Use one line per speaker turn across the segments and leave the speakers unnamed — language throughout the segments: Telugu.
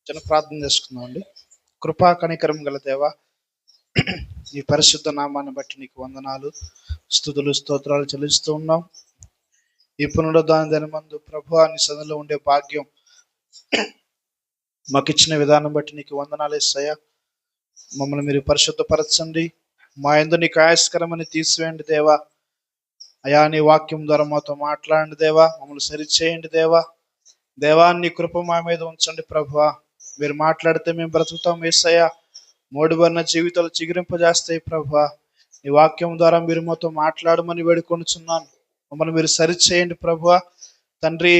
చిన్న ప్రార్థన చేసుకుందాం అండి. కృపా కనికరం గల దేవా, ఈ పరిశుద్ధ నామాన్ని బట్టి నీకు వందనాలు, స్తుతులు, స్తోత్రాలు చెల్లిస్తూ ఉన్నాం. ఈ పునరుద్ధాన దినమందు ప్రభువా నీ సన్నిధిలో ఉండే భాగ్యం మాకు ఇచ్చిన విధానం బట్టి నీకు వందనాలు యేసయ్యా. మమ్మల్ని మీరు పరిశుద్ధపరచండి, మా యందు నీకు ఆయాస్కరమని తీసివేయండి దేవా. అయా నీ వాక్యం ద్వారా మాతో మాట్లాడండి దేవా, మమ్మల్ని సరిచేయండి దేవా. దేవా నీ కృప మా మీద ఉంచండి ప్రభువా. మీరు మాట్లాడితే మేము బ్రతుకుతాం యేసయ్యా. మోడుబడిన జీవితాలు చిగురింపజేస్తాయి ప్రభువా. నీ వాక్యం ద్వారా మీరు మాతో మాట్లాడమని వేడుకొనుచున్నాను. మమ్మల్ని మీరు సరిచేయండి ప్రభువా. తండ్రి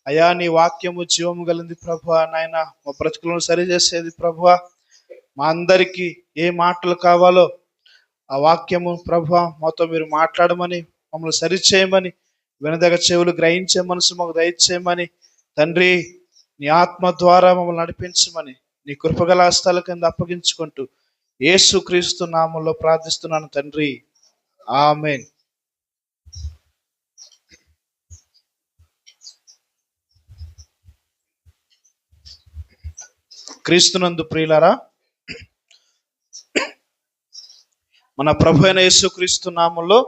అయా నీ వాక్యము జీవము కలిగింది ప్రభువా. నాయన మా బ్రతుకులను సరిచేసేది ప్రభువా. మా అందరికీ ఏ మాటలు కావాలో ఆ వాక్యము ప్రభువా మాతో మీరు మాట్లాడమని, మమ్మల్ని సరిచేయమని, వినదగ చెవులు గ్రహించే మనసు మాకు దయచేయమని తండ్రి, నీ ఆత్మ ద్వారా మమ్మల్ని నడిపించమని నీ కృపగల హస్తాల కింద అప్పగించుకుంటూ యేసుక్రీస్తు నామములో ప్రార్థిస్తున్నాను తండ్రి, ఆమేన్. క్రీస్తునందు ప్రియులారా, మన ప్రభు అయిన యేసుక్రీస్తు నామములో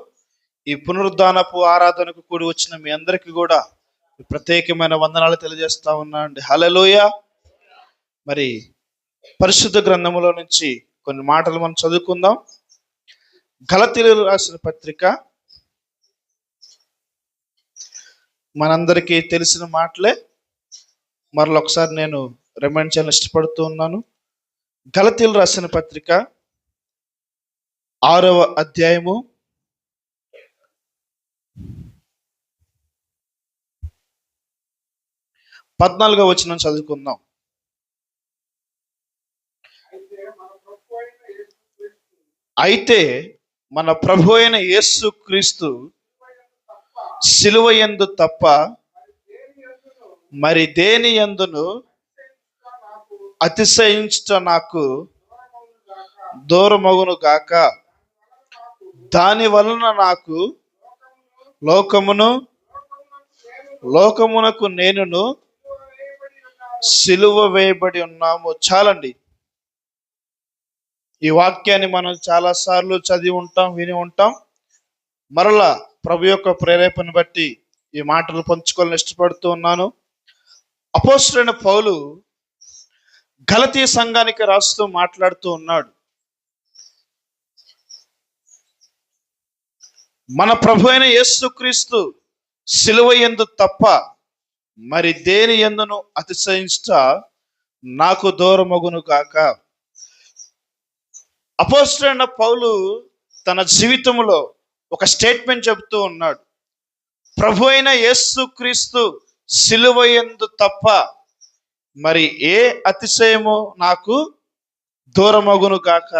ఈ పునరుద్ధానపు ఆరాధనకు కూడి వచ్చిన మీ అందరికీ కూడా ప్రత్యేకమైన వందనాలు తెలియజేస్తా ఉన్నా అండి. హల్లెలూయా. మరి పరిశుద్ధ గ్రంథములో నుంచి కొన్ని మాటలు మనం చదువుకుందాం. గలతీయులకు రాసిన పత్రిక మనందరికీ తెలిసిన మాటలే, మరొకసారి నేను రిమైండ్ చేయాలని ఇష్టపడుతూ ఉన్నాను. గలతీయులకు రాసిన పత్రిక 6వ అధ్యాయము 14వ వచనం చదువుకుందాం. అయితే మన ప్రభు అయిన యేసు క్రీస్తు సిలువ యందు తప్ప మరి దేని యందును అతిశయించుట నాకు దూరమగును గాక. దాని వలన నాకు లోకమునకు నేనును సిలువ వేయబడి ఉన్నాము. చాలండి. ఈ వాక్యాన్ని మనం చాలా సార్లు చదివి ఉంటాం, విని ఉంటాం. మరలా ప్రభు యొక్క ప్రేరేపణ బట్టి ఈ మాటలు పంచుకోవాలని ఇష్టపడుతూ ఉన్నాను. అపోస్తలుడైన పౌలు గలతీ సంఘానికి రాస్తూ మాట్లాడుతూ ఉన్నాడు. మన ప్రభు అయిన యేసుక్రీస్తు సిలువ యందు తప్ప మరి దేని యందును అతిశయించుట నాకు దూరమగును గాక. అపోస్తలుడైన పౌలు తన జీవితంలో ఒక స్టేట్మెంట్ చెబుతూ ఉన్నాడు. ప్రభు అయిన యేసుక్రీస్తు సిలువ యందు తప్ప మరి ఏ అతిశయము నాకు దూరమగును గాక.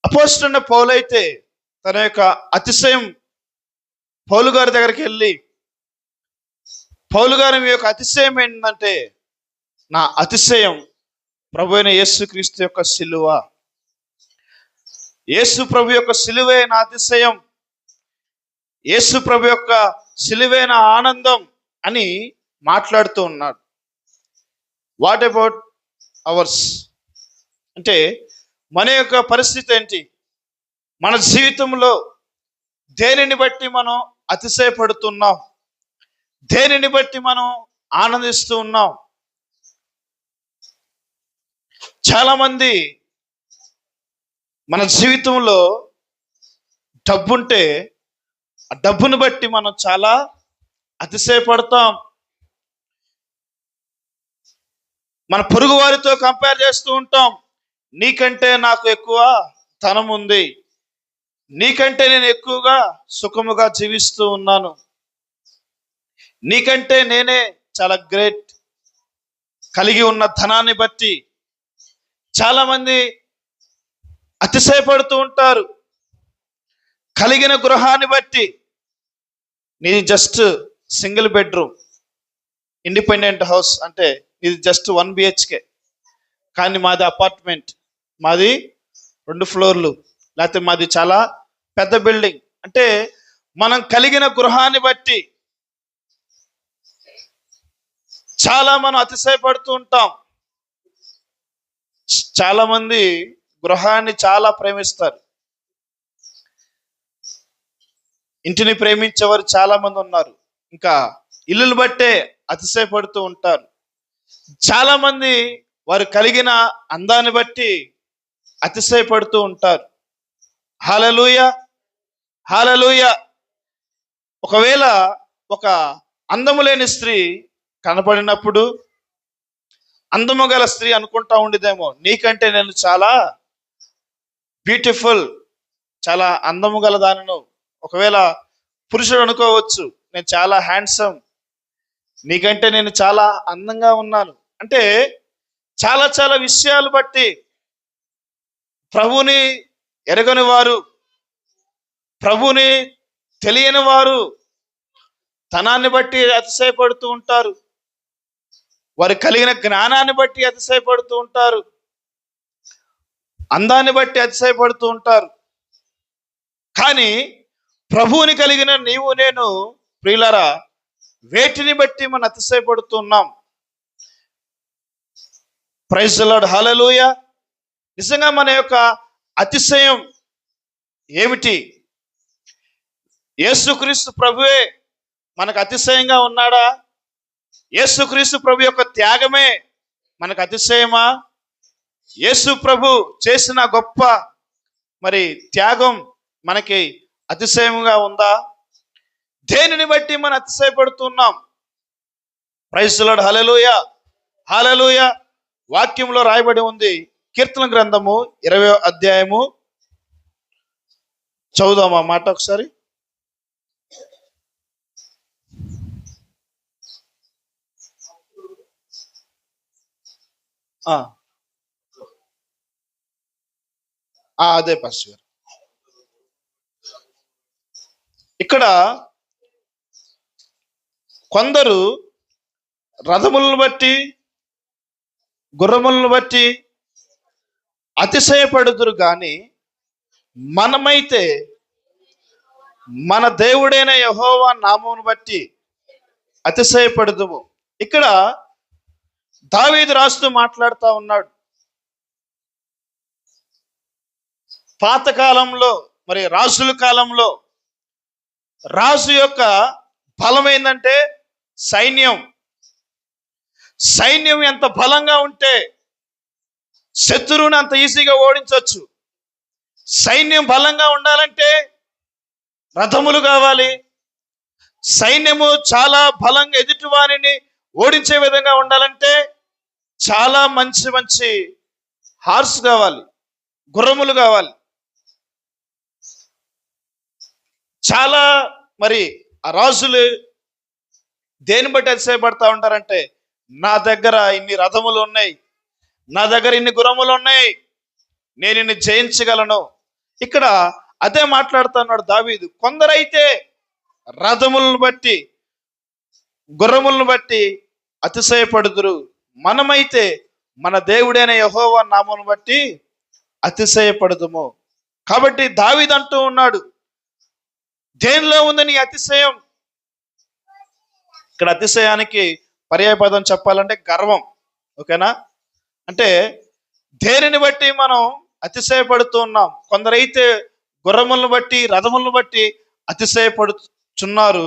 అపోస్తలుడైన పౌలు అయితే తన యొక్క అతిశయం పౌలు గారి దగ్గరికి వెళ్ళి, పౌలు గారి మీ యొక్క అతిశయం ఏంటంటే, నా అతిశయం ప్రభు అయిన యేసుక్రీస్తు యొక్క సిలువ, యేసు ప్రభు యొక్క సిలువే నా అతిశయం, యేసు ప్రభు యొక్క సిలువే నా ఆనందం అని మాట్లాడుతూ ఉన్నాడు. వాట్ అబౌట్ అవర్స్ అంటే మన యొక్క పరిస్థితి ఏంటి? మన జీవితంలో దేనిని బట్టి మనం అతిశయపడుతున్నాం? దేనిని బట్టి మనం ఆనందిస్తూ ఉన్నాం? చాలా మంది మన జీవితంలో డబ్బుంటే ఆ డబ్బును బట్టి మనం చాలా అతిశయపడతాం. మన పొరుగు వారితో కంపేర్ చేస్తూ ఉంటాం. నీకంటే నాకు ఎక్కువ ధనం ఉంది, నీకంటే నేను ఎక్కువగా సుఖముగా జీవిస్తూ ఉన్నాను, నీకంటే నేనే చాలా గ్రేట్. కలిగి ఉన్న ధనాన్ని బట్టి చాలా మంది అతిశయపడుతూ ఉంటారు. కలిగిన గృహాన్ని బట్టి, నీది just single bedroom independent house అంటే ఇది జస్ట్ 1 BHK, కానీ మాది అపార్ట్మెంట్, మాది 2 ఫ్లోర్లు, లేకపోతే మాది చాలా పెద్ద బిల్డింగ్. అంటే మనం కలిగిన గృహాన్ని బట్టి చాలా మనం అతిశయపడుతూ ఉంటాం. చాలా మంది గృహాన్ని చాలా ప్రేమిస్తారు. ఇంటిని ప్రేమించేవారు చాలా మంది ఉన్నారు. ఇంకా ఇల్లులు బట్టే అతిశయపడుతూ ఉంటారు. చాలా మంది వారు కలిగిన అందాన్ని బట్టి అతిశయపడుతూ ఉంటారు. హల్లెలూయా, హల్లెలూయా. ఒకవేళ ఒక అందము లేని స్త్రీ కనపడినప్పుడు అందము గల స్త్రీ అనుకుంటా ఉండేదేమో, నీకంటే నేను చాలా బ్యూటిఫుల్, చాలా అందము గల దానిను. ఒకవేళ పురుషుడు అనుకోవచ్చు, నేను చాలా హ్యాండ్సమ్, నీకంటే నేను చాలా అందంగా ఉన్నాను. అంటే చాలా చాలా విషయాలు బట్టి ప్రభుని ఎరగని వారు, ప్రభుని తెలియని వారు ధనాన్ని బట్టి అతిశయపడుతూ ఉంటారు. వారు కలిగిన జ్ఞానాన్ని బట్టి అతిశయపడుతూ ఉంటారు. అందాన్ని బట్టి అతిశయపడుతూ ఉంటారు. కానీ ప్రభువుని కలిగిన నీవు నేను ప్రియులారా, వేటిని బట్టి మనం అతిశయపడుతున్నాం? ప్రైజ్ ది లార్డ్, హల్లెలూయా. నిజంగా మన యొక్క అతిశయం ఏమిటి? యేసుక్రీస్తు ప్రభువే మనకు అతిశయంగా ఉన్నాడా? యేసుక్రీస్తు ప్రభు యొక్క త్యాగమే మనకు అతిశయమా? యేసు ప్రభు చేసిన గొప్ప త్యాగం మనకి అతిశయంగా ఉందా? దేనిని బట్టి మనం అతిశయపడుతున్నాం? ప్రైజ్ ది లార్డ్, హల్లెలూయా, హల్లెలూయా. వాక్యంలో రాయబడి ఉంది, కీర్తన గ్రంథము 20వ అధ్యాయము. చదువుదాం ఆ మాట ఒకసారి. అదే పాస్టర్ గారు. ఇక్కడ కొందరు రథములను బట్టి గుర్రములను బట్టి అతిశయపడుదురు కానీ మనమైతే మన దేవుడైన యెహోవా నామమును బట్టి అతిశయపడుదుము. ఇక్కడ దావీదు రాస్తూ మాట్లాడుతూ ఉన్నాడు. పాతకాలంలో రాజుల కాలంలో రాజు యొక్క బలం ఏంటంటే సైన్యం. సైన్యం ఎంత బలంగా ఉంటే శత్రువుని అంత ఈజీగా ఓడించవచ్చు. సైన్యం బలంగా ఉండాలంటే రథములు కావాలి. సైన్యము చాలా బలంగా ఎదుటి వారిని ఓడించే విధంగా ఉండాలంటే చాలా మంచి మంచి హార్స్ కావాలి, గుర్రములు కావాలి. చాలా ఆ రాజులు దేని బట్టి అతిశయపడతా ఉంటారంటే, నా దగ్గర ఇన్ని రథములు ఉన్నాయి, నా దగ్గర ఇన్ని గుర్రములు ఉన్నాయి, నేను ఇన్ని జయించగలను. ఇక్కడ అదే మాట్లాడుతున్నాడు దావీదు. కొందరైతే రథములను బట్టి గుర్రములను బట్టి అతిశయపడుదురు, మనమైతే మన దేవుడైన యెహోవా నామమును బట్టి అతిశయపడుదుము. కాబట్టి దావీదు అంటూ ఉన్నాడు, దేనిలో ఉంది నీ అతిశయం? ఇక్కడ అతిశయానికి పర్యాయపదం చెప్పాలంటే గర్వం. ఓకేనా? అంటే దేనిని బట్టి మనం అతిశయపడుతూ ఉన్నాం? కొందరైతే గుర్రములను బట్టి రథములను బట్టి అతిశయపడుచున్నారు.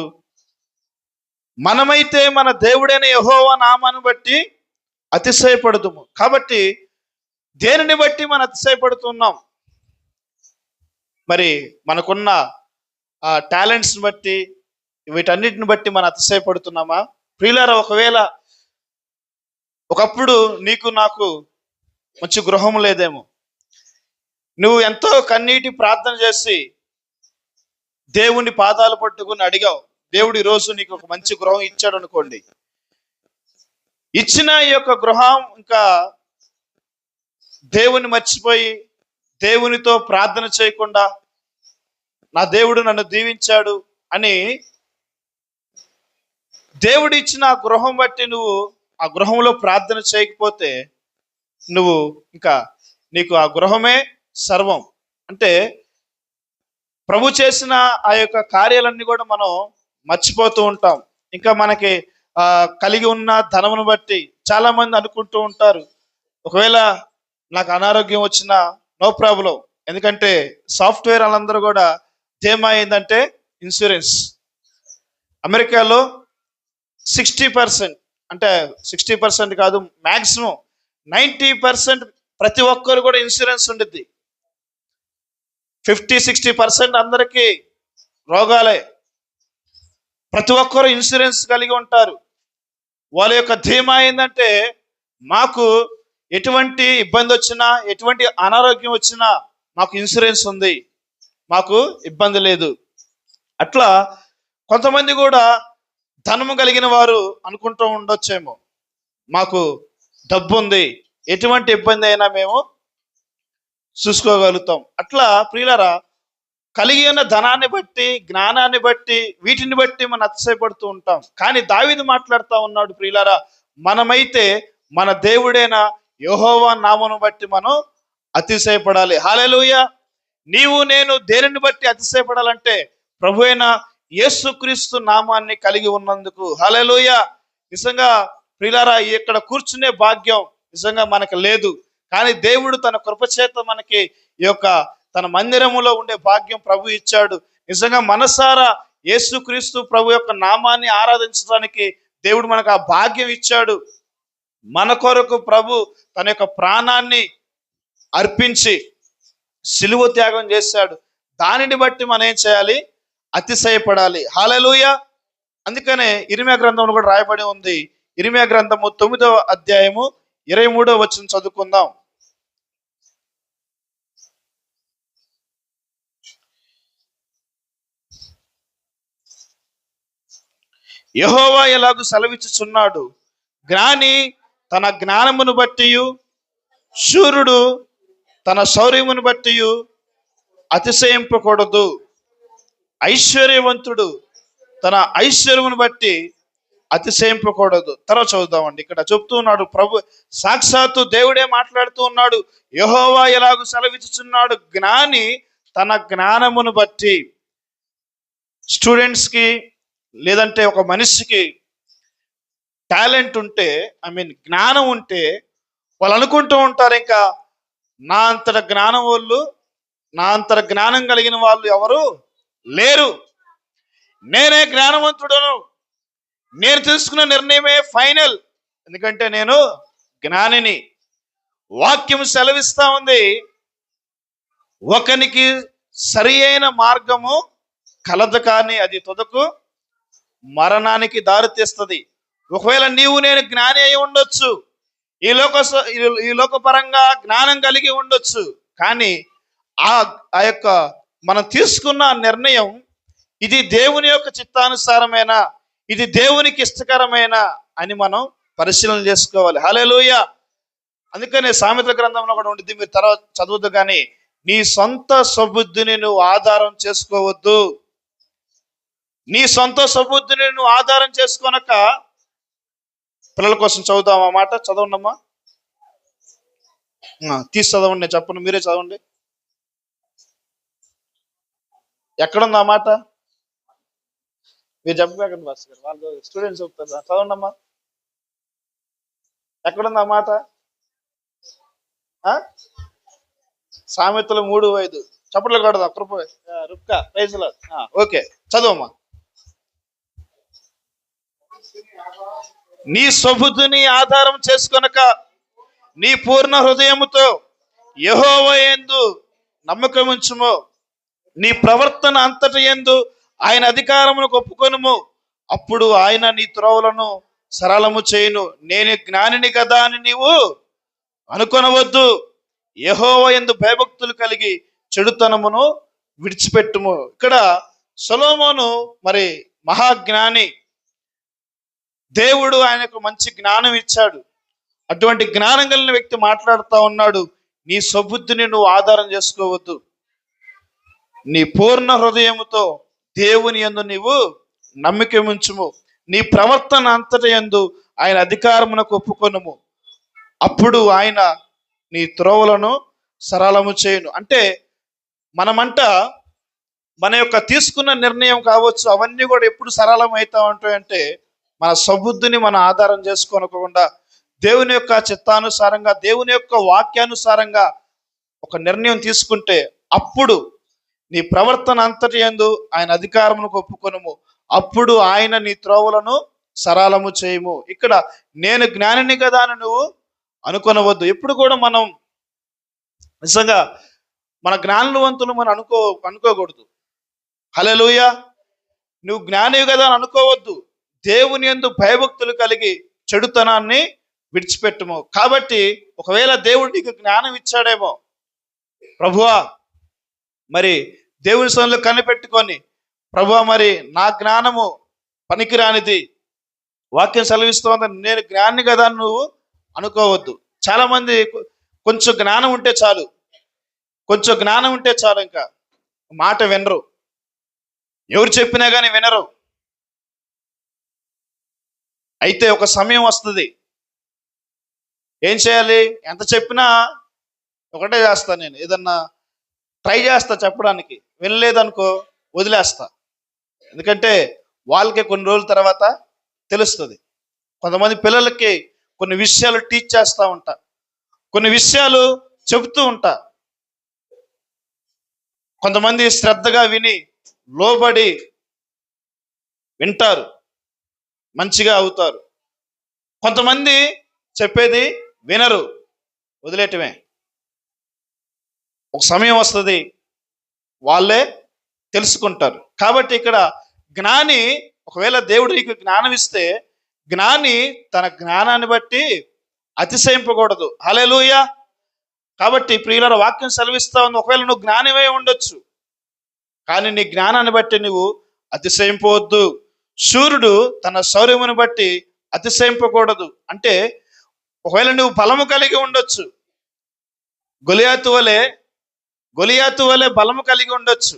మనమైతే మన దేవుడైన యెహోవా నామాన్ని బట్టి అతిశయపడుదుము. కాబట్టి దేనిని బట్టి మనం అతిశయపడుతున్నాం? మనకున్న టాలెంట్స్ని బట్టి, వీటన్నిటిని బట్టి మనం అతిశయపడుతున్నామా? ప్రియులారా, ఒకప్పుడు నీకు నాకు మంచి గృహం లేదేమో, నువ్వు ఎంతో కన్నీటి ప్రార్థన చేసి దేవుని పాదాలు పట్టుకుని అడిగావు, దేవుడు ఈరోజు నీకు ఒక మంచి గృహం ఇచ్చాడు అనుకోండి. ఇచ్చిన ఈ యొక్క గృహం ఇంకా దేవుని మర్చిపోయి దేవునితో ప్రార్థన చేయకుండా నా దేవుడు నన్ను దీవించాడు అని దేవుడు ఇచ్చిన ఆ గృహం బట్టి నువ్వు ఆ గృహంలో ప్రార్థన చేయకపోతే నీకు ఆ గృహమే సర్వం. అంటే ప్రభు చేసిన ఆ యొక్క కార్యాలన్నీ కూడా మనం మర్చిపోతూ ఉంటాం. ఇంకా మనకి కలిగి ఉన్న ధనమును బట్టి చాలా మంది అనుకుంటూ ఉంటారు, ఒకవేళ నాకు అనారోగ్యం వచ్చినా నో ప్రాబ్లం. ఎందుకంటే సాఫ్ట్వేర్ వాళ్ళందరూ కూడా ధీమా ఏంటంటే ఇన్సూరెన్స్. అమెరికాలో 60%, అంటే 60% కాదు, మ్యాక్సిమం 90% ప్రతి ఒక్కరు కూడా ఇన్సూరెన్స్ ఉండిద్ది. 50-60% అందరికీ రోగాలే. ప్రతి ఒక్కరు ఇన్సూరెన్స్ కలిగి ఉంటారు. వాళ్ళ యొక్క ధీమా ఏంటంటే మాకు ఎటువంటి ఇబ్బంది వచ్చినా, ఎటువంటి అనారోగ్యం వచ్చినా మాకు ఇన్సూరెన్స్ ఉంది, మాకు ఇబ్బంది లేదు. అట్లా కొంతమంది కూడా ధనము కలిగిన వారు అనుకుంటూ ఉండొచ్చేమో, మాకు డబ్బు ఉంది, ఎటువంటి ఇబ్బంది అయినా మేము చూసుకోగలుగుతాం. అట్లా ప్రియులారా, కలిగి ఉన్న ధనాన్ని బట్టి, జ్ఞానాన్ని బట్టి, వీటిని బట్టి మనం అతిశయపడుతూ ఉంటాం. కానీ దావీదు మాట్లాడుతూ ఉన్నాడు, ప్రియులారా, మనమైతే మన దేవుడైన యెహోవా నామమును బట్టి మనం అతిశయపడాలి. హల్లెలూయా. నీవు నేను దేనిని బట్టి అతిశయపడాలంటే ప్రభు అయిన యేసుక్రీస్తు నామాన్ని కలిగి ఉన్నందుకు. హల్లెలూయా. నిజంగా ప్రియులారా, ఇక్కడ కూర్చునే భాగ్యం నిజంగా మనకు లేదు. కానీ దేవుడు తన కృపచేత మనకి ఈ యొక్క తన మందిరములో ఉండే భాగ్యం ప్రభు ఇచ్చాడు. నిజంగా మనసారా యేసుక్రీస్తు ప్రభు యొక్క నామాన్ని ఆరాధించడానికి దేవుడు మనకు ఆ భాగ్యం ఇచ్చాడు. మన కొరకు ప్రభు తన యొక్క ప్రాణాన్ని అర్పించి సిలువ త్యాగం చేశాడు. దానిని బట్టి మనం ఏం చేయాలి? అతిశయపడాలి. హల్లెలూయా. అందుకనే ఇర్మీయా గ్రంథంలో కూడా రాయబడి ఉంది. ఇర్మీయా గ్రంథము 9వ అధ్యాయము 23వ వచనం చదువుకుందాం. యెహోవా ఎలాగూ సెలవిచ్చుచున్నాడు, జ్ఞాని తన జ్ఞానమును బట్టి, శూరుడు తన శౌర్యమును బట్టి అతిశయింపకూడదు. ఐశ్వర్యవంతుడు తన ఐశ్వర్యమును బట్టి అతిశయింపకూడదు. తర్వాత చదువుదామండి. ఇక్కడ చెప్తూ ఉన్నాడు ప్రభు, సాక్షాత్తు దేవుడే మాట్లాడుతూ ఉన్నాడు. యెహోవా ఎలాగూ సెలవిచ్చుచున్నాడు, జ్ఞాని తన జ్ఞానమును బట్టి. స్టూడెంట్స్కి లేదంటే ఒక మనిషికి టాలెంట్ ఉంటే, జ్ఞానం ఉంటే వాళ్ళు అనుకుంటూ ఉంటారు, ఇంకా నా అంతట జ్ఞానం వాళ్ళు, నా అంతట జ్ఞానం కలిగిన వాళ్ళు ఎవరు లేరు, నేనే జ్ఞానవంతుడను, నేను తీసుకున్న నిర్ణయమే ఫైనల్, ఎందుకంటే నేను జ్ఞానిని. వాక్యం సెలవిస్తా ఉంది, ఒకనికి సరి అయిన మార్గము కలదు, కానీ అది తుదకు మరణానికి దారితీస్తుంది. ఒకవేళ నీవు నేను జ్ఞాని అయి ఉండొచ్చు, ఈ లోకపరంగా జ్ఞానం కలిగి ఉండొచ్చు, కానీ ఆ యొక్క మనం తీసుకున్న నిర్ణయం ఇది దేవుని యొక్క చిత్తానుసారమైన, ఇది దేవునికి ఇష్టకరమైన అని మనం పరిశీలన చేసుకోవాలి. హల్లెలూయా. అందుకనే సామెతల గ్రంథంలో కూడా ఉండిద్ది, మీరు తర్వాత చదవద్దు, కానీ నీ సొంత స్వబుద్ధిని నువ్వు ఆధారం చేసుకోవద్దు. నీ సొంత స్వబుద్ధిని నువ్వు ఆధారం చేసుకోనక. పిల్లల కోసం చదువుతాం ఆ మాట, చదవండి అమ్మా. తీసి చదవండి, నేను చెప్పను, మీరే చదవండి. ఎక్కడుంది ఆ మాట? మీరు చెప్పకండి బాస్ గారు, వాళ్ళు స్టూడెంట్స్ చెప్తారు. చదవండి అమ్మా, ఎక్కడుంది ఆ మాట? సామెతలు 3:5. చప్పట్లు కొడదా కృప రుక్క ప్రైజ్లా. ఓకే, చదువమ్మా. నీ స్వబుద్ధిని ఆధారం చేసుకొనక నీ పూర్ణ హృదయముతో యెహోవా యందు నమ్మకం ఉంచుము. నీ ప్రవర్తన అంతటి యందు ఆయన అధికారమును ఒప్పుకొనుము. అప్పుడు ఆయన నీ త్రోవలను సరళము చేయును. నేను జ్ఞానిని కదా అని నీవు అనుకొనవద్దు. యెహోవా యందు భయభక్తులు కలిగి చెడుతనమును విడిచిపెట్టుము. ఇక్కడ సొలొమోను మరి మహాజ్ఞాని, దేవుడు ఆయనకు మంచి జ్ఞానం ఇచ్చాడు. అటువంటి జ్ఞానం కలిగిన వ్యక్తి మాట్లాడుతూ ఉన్నాడు, నీ స్వబుద్ధిని నువ్వు ఆధారం చేసుకోవద్దు, నీ పూర్ణ హృదయముతో దేవుని యందు నీవు నమ్మిక ఉంచుము. నీ ప్రవర్తన అంతటి యందు ఆయన అధికారమునకు ఒప్పుకొనుము. అప్పుడు ఆయన నీ త్రోవలను సరళము చేయును. అంటే మనమంట మన యొక్క తీసుకున్న నిర్ణయం కావచ్చు, అవన్నీ కూడా ఎప్పుడు సరళం అవుతా ఉంటాయంటే మన సబుద్ధిని మన ఆధారం చేసుకోనకుండా దేవుని యొక్క చిత్తానుసారంగా, దేవుని యొక్క వాక్యానుసారంగా ఒక నిర్ణయం తీసుకుంటే అప్పుడు నీ ప్రవర్తన అంతటి యందు ఆయన అధికారమును ఒప్పుకొనుము. అప్పుడు ఆయన నీ త్రోవలను సరళము చేయము. ఇక్కడ నేను జ్ఞానిని కదా అని నువ్వు అనుకొనవద్దు. ఎప్పుడు కూడా మనం నిజంగా మన జ్ఞానవంతులు మనం అనుకోకూడదు. హల్లెలూయా. నువ్వు జ్ఞానివి కదా అని అనుకోవద్దు. దేవుని యందు భయభక్తులు కలిగి చెడుతనాన్ని విడిచిపెట్టుము. కాబట్టి ఒకవేళ దేవుడు నీకు జ్ఞానం ఇచ్చాడేమో, ప్రభువా మరి దేవుని సన్నిధిలో కనిపెట్టుకొని, ప్రభువా మరి నా జ్ఞానము పనికిరానిది, వాక్యం సెలవిస్తోంది, నేను జ్ఞాని కదా అని నువ్వు అనుకోవద్దు. చాలా మంది కొంచెం జ్ఞానం ఉంటే చాలు, కొంచెం జ్ఞానం ఉంటే చాలు, ఇంకా మాట వినరు, ఎవరు చెప్పినా కానీ వినరు. అయితే ఒక సమయం వస్తుంది, ఏం చేయాలి? ఎంత చెప్పినా ఒకటే చేస్తా, నేను ఏదన్నా ట్రై చేస్తా చెప్పడానికి, వినలేదనుకో వదిలేస్తా. ఎందుకంటే వాళ్ళకి కొన్ని రోజుల తర్వాత తెలుస్తుంది. కొంతమంది పిల్లలకి కొన్ని విషయాలు టీచ్ చేస్తూ ఉంటా, కొన్ని విషయాలు చెబుతూ ఉంటా. కొంతమంది శ్రద్ధగా విని లోబడి వింటారు, మంచిగా అవుతారు. కొంతమంది చెప్పేది వినరు, వదిలేయటమే. ఒక సమయం వస్తుంది, వాళ్ళే తెలుసుకుంటారు. కాబట్టి ఇక్కడ జ్ఞాని, ఒకవేళ దేవుడు నీకు జ్ఞానం ఇస్తే, జ్ఞాని తన జ్ఞానాన్ని బట్టి అతిశయింపకూడదు. హల్లెలూయా. కాబట్టి ప్రియులారా, వాక్యం సెలవిస్తా ఉంది, ఒకవేళ నువ్వు జ్ఞానివై ఉండొచ్చు, కానీ నీ జ్ఞానాన్ని బట్టి నువ్వు అతిశయింపవద్దు. సూర్యుడు తన శౌర్యమును బట్టి అతిశయింపకూడదు. అంటే ఒకవేళ నువ్వు బలము కలిగి ఉండొచ్చు, గొలియాతు వలె బలము కలిగి ఉండొచ్చు,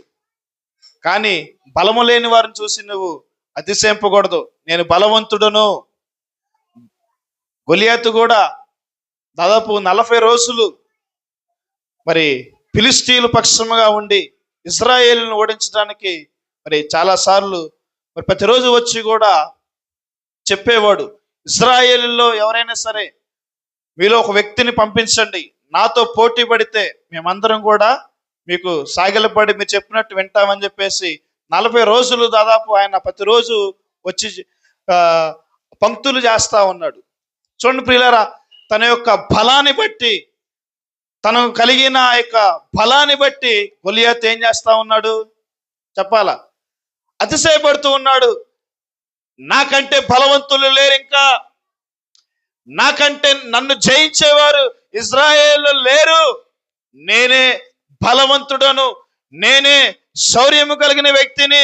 కానీ బలము లేని వారిని చూసి నువ్వు అతిశయింపకూడదు. నేను బలవంతుడను. గొలియాతు కూడా దాదాపు 40 రోజులు మరి ఫిలిష్తీయుల పక్షముగా ఉండి ఇశ్రాయేలును ఓడించడానికి మరి చాలా సార్లు మరి ప్రతిరోజు వచ్చి కూడా చెప్పేవాడు, ఇశ్రాయేలులో ఎవరైనా సరే మీలో ఒక వ్యక్తిని పంపించండి, నాతో పోటీ పడితే మేమందరం కూడా మీకు సాగిలపడి మీరు చెప్పినట్టు వింటామని చెప్పేసి 40 రోజులు దాదాపు ఆయన ప్రతిరోజు వచ్చి పంక్తులు చేస్తా ఉన్నాడు. చూడండి ప్రియులారా, తన యొక్క బలాన్ని బట్టి, తను కలిగిన యొక్క బలాన్ని బట్టి గొలియాతు ఏం చేస్తా ఉన్నాడు చెప్పాలా? అతిశయపడుతూ ఉన్నాడు. నాకంటే బలవంతులు లేరు, ఇంకా నాకంటే నన్ను జయించేవారు ఇశ్రాయేలు లేరు, నేనే బలవంతుడను, నేనే శౌర్యము కలిగిన వ్యక్తిని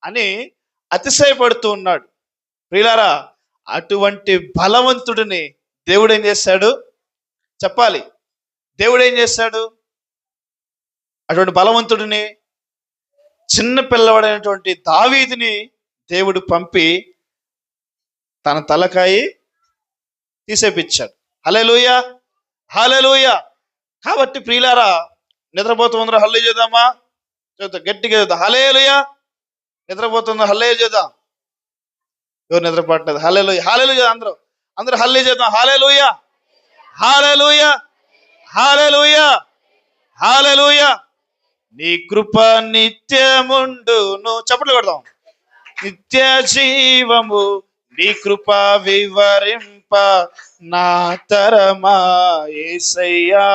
అని అతిశయపడుతూ ఉన్నాడు. ప్రియులారా, అటువంటి బలవంతుడిని దేవుడు ఏం చేశాడు చెప్పాలి? దేవుడు ఏం చేశాడు? అటువంటి బలవంతుడిని, చిన్న పిల్లవాడైనటువంటి దావీదుని దేవుడు పంపి తన తలకాయి తీసేపిచ్చాడు. హల్లెలూయా, హల్లెలూయా. కాబట్టి ప్రియులారా, నిద్రపోతుందరూ హల్లే చేద్దామా? గట్టిగా చేద్దాం హల్లెలూయా. నిద్రపోతుందో హల్లే చేద్దాం. ఎవరు నిద్రపట్టలేదు? హల్లెలూయా, హల్లెలూయా. అందరూ హల్లే చేద్దాం. హల్లెలూయా, హల్లెలూయా, హల్లెలూయా, హల్లెలూయా. నీ కృప నిత్యముండును. చప్పట్లు కొడదాం. నిత్య జీవము నీ కృప వివరింప నా తరమా యేసయ్యా.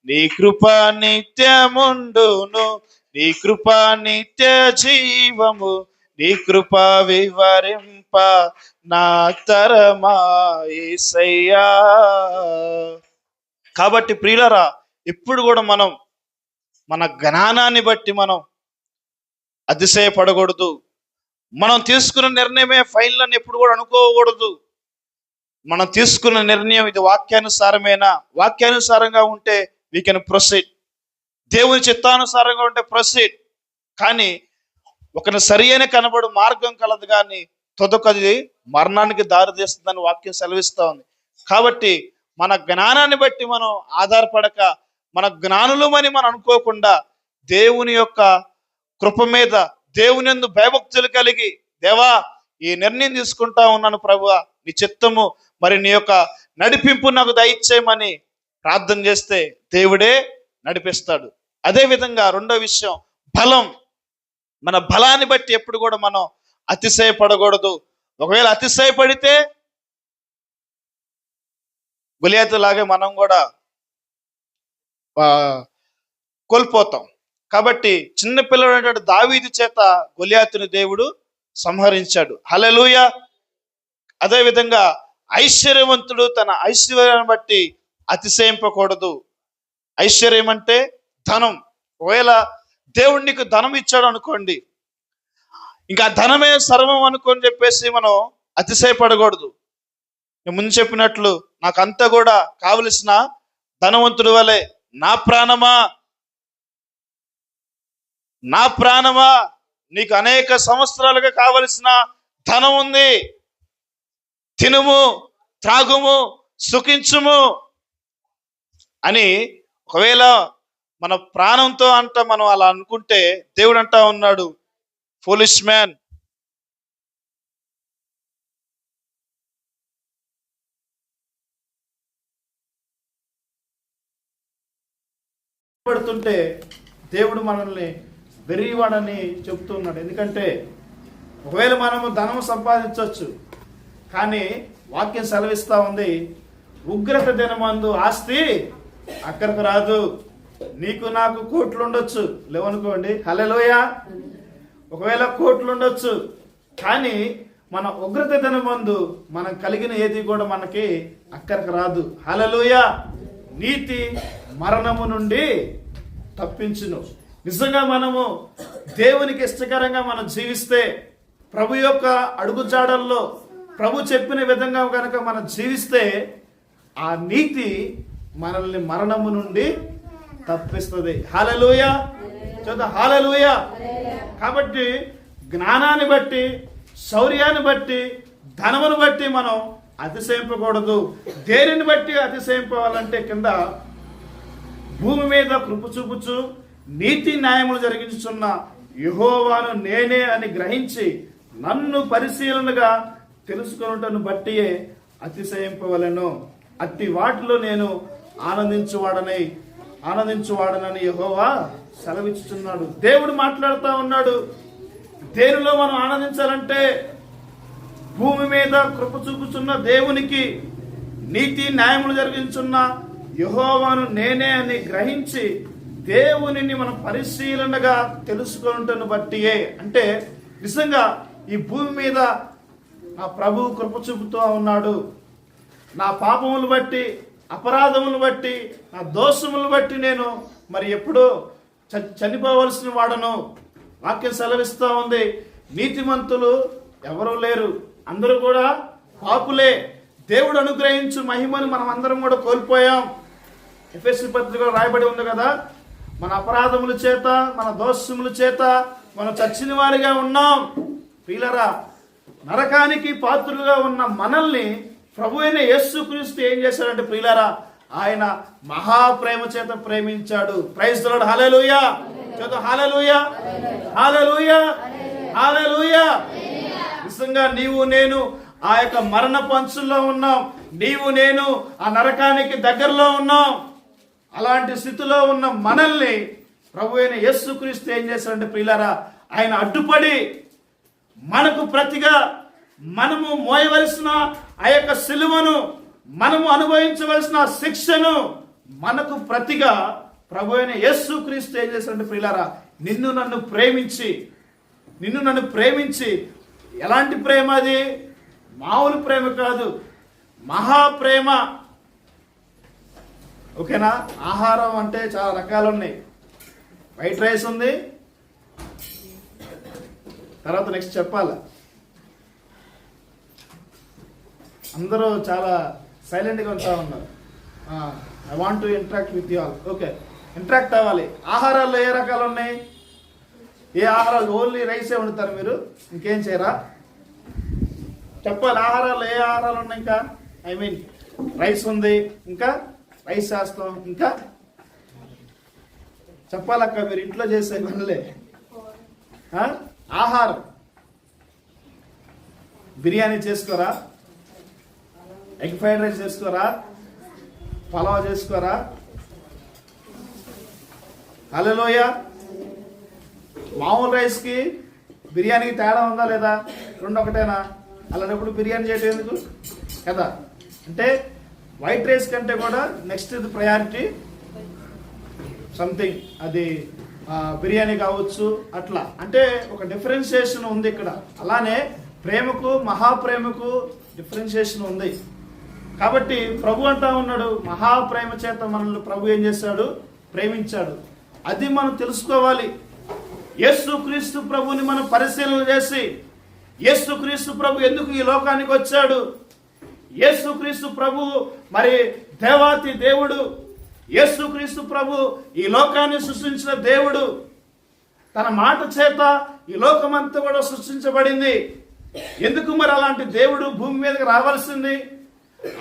నీ కృప నిత్యముండును, నీ కృప నిత్య జీవము, నీ కృప వివరింప నా తరమా యేసయ్యా. కాబట్టి ప్రియులారా, ఎప్పుడు కూడా మనం మన జ్ఞానాన్ని బట్టి మనం అతిశయపడకూడదు. మనం తీసుకున్న నిర్ణయమే ఫైనల్ అని ఎప్పుడు కూడా అనుకోకూడదు. మనం తీసుకున్న నిర్ణయం ఇది వాక్యానుసారమేనా? వాక్యానుసారంగా ఉంటే వీ కెన్ ప్రొసీడ్. దేవుని చిత్తానుసారంగా ఉంటే ప్రొసీడ్. కానీ ఒకరిని సరి అయిన కనబడు మార్గం కలదు, కానీ తొదకది మరణానికి దారి తీస్తుందని వాక్యం సెలవిస్తూ ఉంది. కాబట్టి మన జ్ఞానాన్ని బట్టి మనం ఆధారపడక, మన జ్ఞానులమని మనం అనుకోకుండా, దేవుని యొక్క కృప మీద, దేవుని యందు భయభక్తులు కలిగి, దేవా ఈ నిర్ణయం తీసుకుంటా ఉన్నాను ప్రభువా, నీ చిత్తము మరి నీ యొక్క నడిపింపు నాకు దయచేయమని ప్రార్థన చేస్తే దేవుడే నడిపిస్తాడు. అదే విధంగా రెండో విషయం, బలం. మన బలాన్ని బట్టి ఎప్పుడు కూడా మనం అతిశయపడకూడదు. ఒకవేళ అతిశయపడితే గొలియాతు లాగే మనం కూడా కోల్పోతాం. కాబట్టి చిన్న పిల్లడైనటువంటి దావీదు చేత గొలియాతుని దేవుడు సంహరించాడు. హల్లెలూయా. అదే విధంగా ఐశ్వర్యవంతుడు తన ఐశ్వర్యాన్ని బట్టి అతిశయింపకూడదు. ఐశ్వర్యం అంటే ధనం. ఒకవేళ దేవుడు నీకు ధనం ఇచ్చాడు అనుకోండి, ఇంకా ధనమే సర్వం అనుకొని చెప్పేసి మనం అతిశయపడకూడదు. నేను ముందు చెప్పినట్లు నాకంతా కూడా కావలసిన ధనవంతుడి వలె, నా ప్రాణమా నీకు అనేక సంవత్సరాలుగా కావలసిన ధనం ఉంది, తినుము త్రాగుము సుఖించుము అని ఒకవేళ మన ప్రాణంతో అంట మనం అలా అనుకుంటే దేవుడు అంటా ఉన్నాడు, ఫూలిష్ మ్యాన్, పడుతుంటే దేవుడు మనల్ని వెర్రివాడని చెప్తున్నాడు. ఎందుకంటే ఒకవేళ మనము ధనం సంపాదించవచ్చు, కానీ వాక్యం సెలవిస్తా ఉంది, ఉగ్రత దినమందు ఆస్తి అక్కడికి రాదు. నీకు నాకు కోట్లు ఉండొచ్చు, లేవనుకోండి, హల్లెలూయా. ఒకవేళ కోట్లు ఉండొచ్చు, కానీ మన ఉగ్రత దినమందు మనం కలిగిన ఏది కూడా మనకి అక్కడికి రాదు. హల్లెలూయా. నీతి మరణము నుండి తప్పించును. నిజంగా మనము దేవునికి ఇష్టకరంగా మనం జీవిస్తే, ప్రభు యొక్క అడుగుజాడల్లో ప్రభు చెప్పిన విధంగా కనుక మనం జీవిస్తే, ఆ నీతి మనల్ని మరణము నుండి తప్పిస్తుంది. హల్లెలూయా. హల్లెలూయా. కాబట్టి జ్ఞానాన్ని బట్టి, శౌర్యాన్ని బట్టి, ధనమును బట్టి మనం అతిశయింపకూడదు. దేనిని బట్టి అతిశయింపవాలంటే, కింద భూమి మీద కృప చూపుచు నీతి న్యాయములు జరిగించుచున్న యెహోవాను నేనే అని గ్రహించి నన్ను పరిశీలనగా తెలుసుకొనుటను బట్టియే అతిశయింపవలెను. అట్టి వాటిలో నేను ఆనందించువాడనని యెహోవా సెలవిచ్చుచున్నాడు. దేవుడు మాట్లాడుతూ ఉన్నాడు. దేనిలో మనం ఆనందించాలంటే, భూమి మీద కృప చూపుచున్న దేవునికి, నీతి న్యాయములు జరిగించున్న యెహోవాను నేనే అని గ్రహించి దేవునిని మనం పరిశీలనగా తెలుసుకొనుటను బట్టియే. అంటే నిజంగా ఈ భూమి మీద నా ప్రభువు కృప చూపుతూ ఉన్నాడు. నా పాపములు బట్టి, అపరాధములు బట్టి, నా దోషములు బట్టి నేను మరి ఎప్పుడో చనిపోవలసిన వాడను. వాక్యం సెలవిస్తూ ఉంది, నీతిమంతులు ఎవరూ లేరు, అందరూ కూడా పాపులే. దేవుడు అనుగ్రహించు మహిమను మనం అందరం కూడా కోల్పోయాం. ఎఫెసీ పత్రికలో రాయబడి ఉంది కదా, మన అపరాధముల చేత, మన దోషముల చేత మనం చచ్చిన వారిగా ఉన్నాం. ప్రియులారా, నరకానికి పాత్రులుగా ఉన్న మనల్ని ప్రభు అయిన యేసుక్రీస్తు ఏం చేశాడంటే, ప్రియులారా, ఆయన మహాప్రేమ చేత ప్రేమించాడు. Praise the lord. Hallelujah. Hallelujah. Hallelujah. Hallelujah. నిజంగా నీవు నేను ఆ యొక్క మరణ పంచుల్లో ఉన్నాం. నీవు నేను ఆ నరకానికి దగ్గరలో ఉన్నాం. అలాంటి స్థితిలో ఉన్న మనల్ని ప్రభు అయిన యేసుక్రీస్తు ఏం చేశాడంటే, ప్రియులారా, ఆయన అడ్డుపడి మనకు ప్రతిగా మనము మోయవలసిన ఆ యొక్క సిలువను, మనము అనుభవించవలసిన శిక్షను మనకు ప్రతిగా ప్రభు అయిన యేసుక్రీస్తు ఏం చేశాడంటే, ప్రియులారా, నిన్ను నన్ను ప్రేమించి, ఎలాంటి ప్రేమ అది? మామూలు ప్రేమ కాదు, మహాప్రేమ. ఓకేనా? ఆహారం అంటే చాలా రకాలు ఉన్నాయి. వైట్ రైస్ ఉంది, తర్వాత నెక్స్ట్ చెప్పాలా? అందరూ చాలా సైలెంట్గా ఉంటా ఉన్నారు. I want to interact with you all. Okay, interact అవ్వాలి. ఆహారాల్లో ఏ రకాలు ఉన్నాయి? ఏ ఆహారాలు? ఓన్లీ రైసే వండుతారు మీరు, ఇంకేం చేయరా? చెప్పాలి. ఆహారాల్లో ఏ ఆహారాలు ఉన్నాయి? ఇంకా రైస్ ఉంది, ఇంకా రైస్ చేస్తాం, ఇంకా చెప్పాలక్క. మీరు ఇంట్లో చేసే పనులే. ఆహారం
బిర్యానీ చేసుకోరా, ఎగ్ ఫ్రైడ్ రైస్ చేసుకోరా, పలావ్ చేసుకోరా? హల్లెలూయా. మామూలు రైస్కి బిర్యానీకి తేడా ఉందా లేదా? రెండు ఒకటేనా? అలాంటప్పుడు బిర్యానీ చేయటం ఎందుకు కదా? అంటే వైట్ రైస్ కంటే కూడా నెక్స్ట్ ఇది ప్రయారిటీ సంథింగ్, అది బిర్యానీ కావచ్చు. అట్లా అంటే ఒక డిఫరెన్షియేషన్ ఉంది ఇక్కడ. అలానే ప్రేమకు మహాప్రేమకు డిఫరెన్షియేషన్ ఉంది. కాబట్టి ప్రభు అంటా ఉన్నాడు, మహాప్రేమ చేత మనల్ని ప్రభు ఏం చేశాడు? ప్రేమించాడు. అది మనం తెలుసుకోవాలి. యేసుక్రీస్తు ప్రభుని మనం పరిశీలన చేసి, యేసుక్రీస్తు ప్రభు ఎందుకు ఈ లోకానికి వచ్చాడు? యేసుక్రీస్తు ప్రభు మరి దేవాతి దేవుడు. యేసుక్రీస్తు ప్రభు ఈ లోకాన్ని సృష్టించిన దేవుడు. తన మాట చేత ఈ లోకమంతా కూడా సృష్టించబడింది. ఎందుకు మరి అలాంటి దేవుడు భూమి మీదకి రావాల్సింది?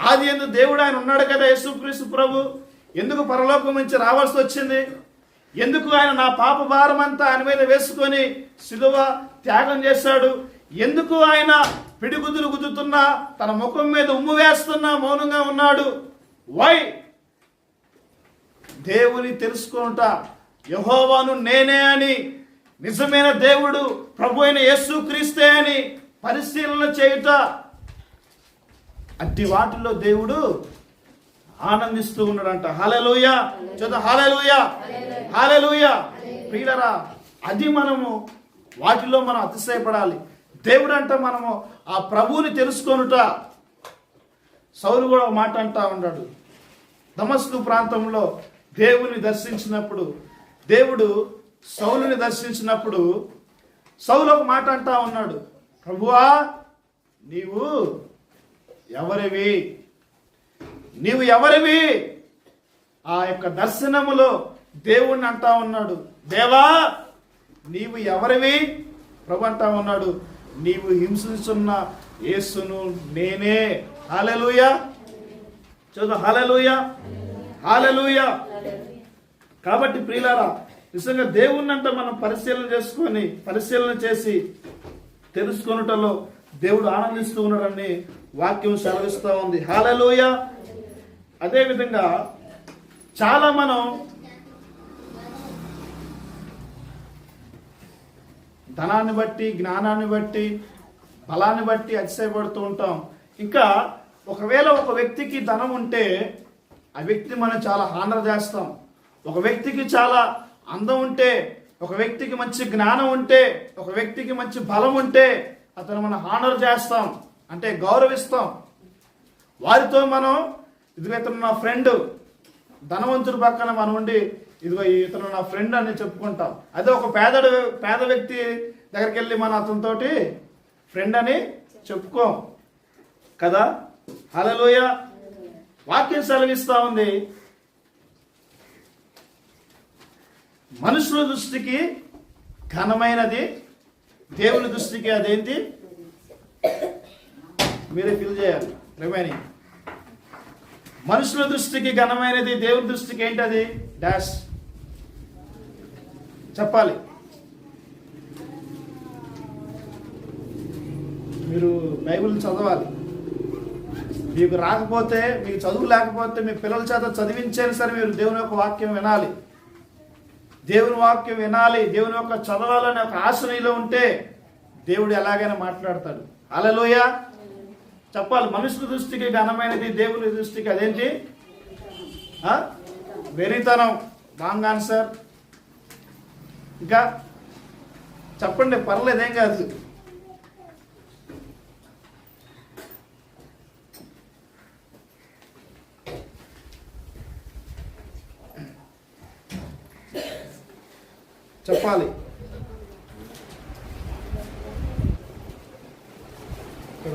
ఆది యందు దేవుడు ఆయన ఉన్నాడు కదా యేసుక్రీస్తు ప్రభు. ఎందుకు పరలోకం నుంచి రావాల్సి వచ్చింది? ఎందుకు ఆయన నా పాప భారం అంతా ఆయన మీద వేసుకొని సిలువ త్యాగం చేశాడు? ఎందుకు ఆయన పిడిగుద్దులు గుద్దుతున్నా, తన ముఖం మీద ఉమ్ము వేస్తున్నా మౌనంగా ఉన్నాడు? వై? దేవుని తెలుసుకుంట, యెహోవాను నేనే అని, నిజమైన దేవుడు ప్రభు అయిన యేసుక్రీస్తే అని పరిశీలన చేయుట. అట్టి వాటిల్లో దేవుడు ఆనందిస్తూ ఉన్నాడంట. హల్లెలూయా. చూద్దాం. హల్లెలూయా, హల్లెలూయా. ప్రియులారా, అది మనము వాటిలో మనం అతిశయపడాలి. దేవుడు అంట మనము ఆ ప్రభువుని తెలుసుకొనుట. సౌలు కూడా ఒక మాట అంటా ఉన్నాడు. దమస్కు ప్రాంతంలో దేవుని దర్శించినప్పుడు, దేవుడు సౌలుని దర్శించినప్పుడు సౌలు ఒక మాట అంటా ఉన్నాడు, ప్రభువా నీవు ఎవరివి? నీవు ఎవరివి? ఆ యొక్క దర్శనములో దేవుణ్ణి అంటా ఉన్నాడు, దేవా నీవు ఎవరివి? ప్రభు అంటా ఉన్నాడు, నీవు హింసించున్న యేసును నేనే. హల్లెలూయా. చదువు. హల్లెలూయా, హల్లెలూయా. కాబట్టి ప్రియులారా, నిజంగా దేవుణ్ణంతా మనం పరిశీలన చేసి తెలుసుకొనుటలో దేవుడు ఆనందిస్తూ ఉన్నాడని వాక్యం సెలవిస్తూ ఉంది. హల్లెలూయా. అదేవిధంగా చాలా మనం ధనాన్ని బట్టి, జ్ఞానాన్ని బట్టి, బలాన్ని బట్టి అతిశయపడుతూ ఉంటాం. ఇంకా ఒకవేళ ఒక వ్యక్తికి ధనం ఉంటే ఆ వ్యక్తిని మనం చాలా హానర్ చేస్తాం. ఒక వ్యక్తికి చాలా అందం ఉంటే, ఒక వ్యక్తికి మంచి జ్ఞానం ఉంటే, ఒక వ్యక్తికి మంచి బలం ఉంటే అతను మనం హానర్ చేస్తాం, అంటే గౌరవిస్తాం. వారితో మనం ఇదిగో ఇతను నా ఫ్రెండ్, ధనవంతుడి పక్కన మనం ఉండి ఇదిగో ఇతను నా ఫ్రెండ్ అని చెప్పుకుంటాం. అదే ఒక పేద వ్యక్తి దగ్గరికి వెళ్ళి మనం అతనితోటి ఫ్రెండ్ అని చెప్పుకోం కదా. హల్లెలూయా. వాక్యం సెలవిస్తా ఉంది, మనుషుల దృష్టికి ఘనమైనది దేవుని దృష్టికి అదేంటి? మీరే ఫిల్ చేయాలి. రిమైనింగ్ మనుషుల దృష్టికి ఘనమైనది దేవుని దృష్టికి ఏంటది? డాష్ చెప్పాలి. మీరు బైబిల్ చదవాలి. మీకు రాకపోతే, మీకు చదువు లేకపోతే మీ పిల్లల చేత చదివించైనా సరే మీరు దేవుని యొక్క వాక్యం వినాలి. దేవుని వాక్యం వినాలి, దేవుని యొక్క చదవాలనే ఒక ఆశ నీలో ఉంటే దేవుడు ఎలాగైనా మాట్లాడతాడు. హల్లెలూయా. చెప్పాలి. మనుషుల దృష్టికి ఘనమైనది దేవుని దృష్టికి అదేంటి? వెరితనం. Wrong answer. ఇంకా చెప్పండి, పర్లేదేం కాదు. చెప్పాలి. ఇక్కడ